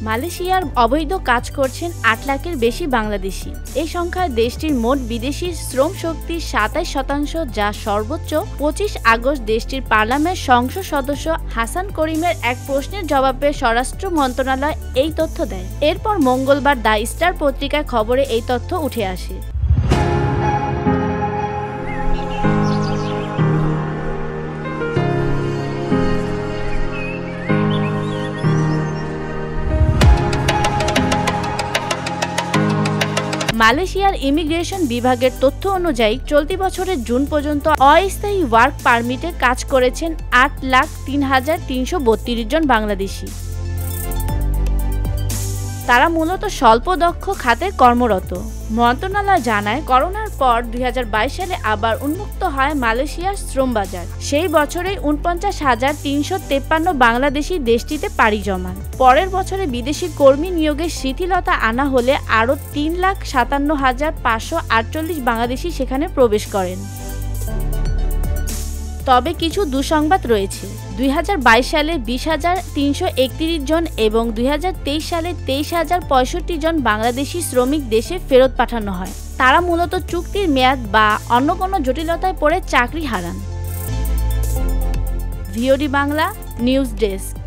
মালয়েশিয়ার অবৈধ কাজ করছেন ৮ লাখের বেশি বাংলাদেশি। এই সংখ্যায় দেশটির মোট বিদেশি শ্রম শক্তির ২৭%, যা সর্বোচ্চ। ২৫ আগস্ট দেশটির পার্লামেন্ট সংসদ সদস্য হাসান করিমের এক প্রশ্নের জবাবে স্বরাষ্ট্র মন্ত্রণালয় এই তথ্য দেয়। এরপর মঙ্গলবার দ্য স্টার পত্রিকায় খবরে এই তথ্য উঠে আসে। মালয়েশিয়ার ইমিগ্রেশন বিভাগের তথ্য অনুযায়ী চলতি বছরের জুন পর্যন্ত অস্থায়ী ওয়ার্ক পারমিটে কাজ করেছেন ৮,০৩,৩৩২ জন বাংলাদেশি। তারা মূলত স্বল্প দক্ষ খাতে কর্মরত। মন্ত্রণালয় জানায়, করোনার পর ২০২২ সালে আবার উন্মুক্ত হয় মালয়েশিয়ার শ্রম বাজার। সেই বছরেই ৪৯,৩৫৩ বাংলাদেশি দেশটিতে পাড়ি জমান। পরের বছরে বিদেশি কর্মী নিয়োগের শিথিলতা আনা হলে আরও ৩,৫৭,৫৪৮ বাংলাদেশি সেখানে প্রবেশ করেন। তবে কিছু দুঃসংবাদ রয়েছে। ২০২২ সালে ২০,৩৩১ জন এবং ২০২৩ সালে ২৩,০৬৫ জন বাংলাদেশি শ্রমিক দেশে ফেরত পাঠানো হয়। তারা মূলত চুক্তির মেয়াদ বা অন্য কোনো জটিলতায় পড়ে চাকরি হারান। VOD Bangla news desk.